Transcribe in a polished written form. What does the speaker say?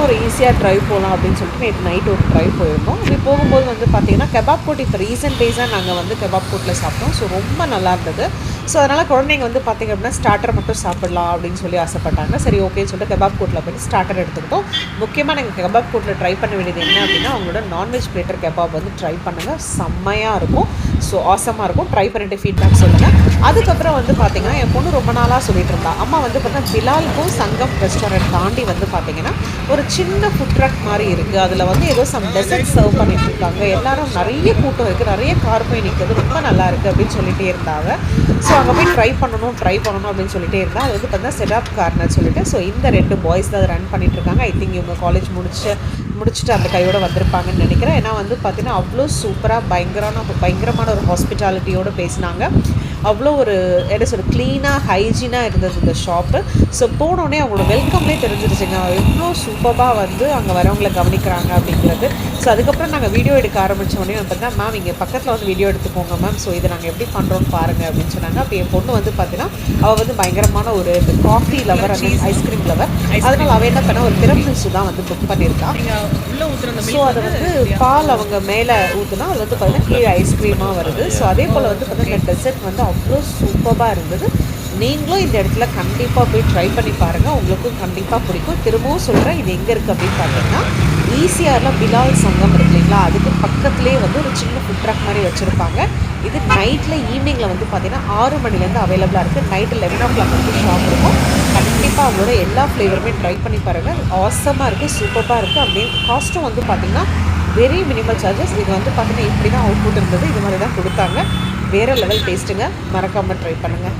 ஒரு ஈஸியாக ட்ரைவ் போகலாம் அப்படின்னு சொல்லிட்டு நேற்று நைட் ஒரு ட்ரைவ் போயிருந்தோம். இப்படி போகும்போது வந்து பார்த்திங்கன்னா கெபாப் கோட் இப்போ ரீசெண்ட் டேஸாக நாங்கள் வந்து கெபாப் கோட்டில் சாப்பிட்டோம். ஸோ ரொம்ப நல்லா இருந்தது. ஸோ அதனால் குழந்தைங்க வந்து பார்த்திங்க அப்படின்னா ஸ்டார்டர் மட்டும் சாப்பிடலாம் அப்படின்னு சொல்லி ஆசைப்பட்டாங்க. சரி ஓகேன்னு சொல்லிட்டு கெபாப் கோட்டில் போய்ட்டு ஸ்டார்டர் எடுத்துக்கிட்டோம். முக்கியமாக நாங்கள் கெபாப் கோட்டில் ட்ரை பண்ண வேண்டியது என்ன அப்படின்னா அவங்களோட நான்வெஜ் பிளேட்டர் கெபாப் வந்து ட்ரை பண்ணுங்கள். செம்மையாக இருக்கும். ஸோ ஆசமாக இருக்கும். ட்ரை பண்ணிவிட்டு ஃபீட்பேக் சொல்லுங்கள். அதுக்கப்புறம் வந்து பார்த்திங்கன்னா என் பொண்ணு ரொம்ப நாளாக சொல்லிட்டு இருந்தா அம்மா வந்து பார்த்தீங்கன்னா பிலால்க்கும் சங்கம் ரெஸ்டாரண்ட் தாண்டி வந்து பார்த்திங்கன்னா ஒரு சின்ன ஃபுட் ட்ரக் மாதிரி இருக்குது. அதில் வந்து ஏதோ சம் டெசர்ட் சர்வ் பண்ணிட்டு இருக்காங்க. எல்லாரும் நிறைய கூட்டம் இருக்குது, நிறைய கார் போய் நிற்கிறது, ரொம்ப நல்லா இருக்குது அப்படின்னு சொல்லிகிட்டே இருந்தாங்க. ஸோ அங்கே போய் ட்ரை பண்ணணும் அப்படின்னு சொல்லிட்டே இருந்தா. அது வந்து பார்த்தீங்கன்னா செடாப் கார்னர் சொல்லிட்டு ஸோ இந்த 2 பாய்ஸ் தான் அதை ரன் பண்ணிட்டு இருக்காங்க. ஐ திங்க் இவங்க காலேஜ் முடிச்சுட்டு அந்த கையோடு வந்திருப்பாங்கன்னு நினைக்கிறேன். ஏன்னா வந்து பார்த்தீங்கன்னா அவ்வளோ சூப்பராக பயங்கரமான ஒரு ஹாஸ்பிட்டாலிட்டியோடு பேசினாங்க. அவ்வளோ ஒரு என்ன சொல்ல க்ளீனாக ஹைஜீனாக இருந்தது இந்த ஷாப்பு. ஸோ போனோடனே அவங்களோட வெல்கம்லேயே தெரிஞ்சிருச்சுங்க எவ்வளோ சூப்பராக வந்து அங்கே வரவங்களை கவனிக்கிறாங்க அப்படிங்கிறது. ஸோ அதுக்கப்புறம் நாங்கள் வீடியோ எடுக்க ஆரம்பித்தோடனே பார்த்தா மேம் இங்கே பக்கத்தில் வந்து வீடியோ எடுத்துக்கோங்க மேம், ஸோ இதை நாங்கள் எப்படி பண்ணுறோன்னு பாருங்கள் அப்படின்னு சொன்னாங்க. அப்போ என் பொண்ணு வந்து பார்த்தீங்கன்னா அவள் வந்து பயங்கரமான ஒரு காஃபி லவர் அந்த ஐஸ்கிரீம் லவர். அதனால் அவள் என்ன பண்ணால் ஒரு திறமிசு தான் வந்து புக் பண்ணியிருக்கான். ஸோ அதை வந்து பால் அவங்க மேலே ஊற்றுனா அது வந்து பார்த்தீங்கன்னா கீழே ஐஸ்கிரீமாக வருது. ஸோ அதே போல் வந்து பார்த்தீங்கன்னா இந்த டெசர்ட் வந்து அவ்வளோ சூப்பராக இருந்தது. நீங்களும் இந்த இடத்துல கண்டிப்பாக போய் ட்ரை பண்ணி பாருங்கள், உங்களுக்கும் கண்டிப்பாக பிடிக்கும். திரும்பவும் சொல்கிறேன், இது எங்கே இருக்குது அப்படின்னு பார்த்தீங்கன்னா ஈசிஆரில் பிலால் சங்கம் இருக்கு இல்லைங்களா, அதுக்கு பக்கத்துலேயே வந்து ஒரு சின்ன ஃபுட் ட்ரக் மாதிரி வச்சுருப்பாங்க. இது நைட்டில் ஈவினிங்கில் வந்து பார்த்திங்கன்னா 6 மணிலேருந்து அவைலபிளாக இருக்குது. நைட்டு 11 o'clock வந்து ஷாப் இருக்கும். கண்டிப்பாக அவங்களோட எல்லா ஃப்ளேவருமே ட்ரை பண்ணி பாருங்கள். ஆசமாக இருக்குது, சூப்பராக இருக்குது. அப்படியே காஸ்ட்டும் வந்து பார்த்திங்கன்னா வெரி மினிமல் சார்ஜஸ். இது வந்து பார்த்திங்கன்னா இப்படி தான் அவுட்புட் இருந்தது, இது மாதிரி தான் கொடுத்தாங்க. வேறு லெவல் டேஸ்ட்டுங்க, மறக்காமல் ட்ரை பண்ணுங்கள்.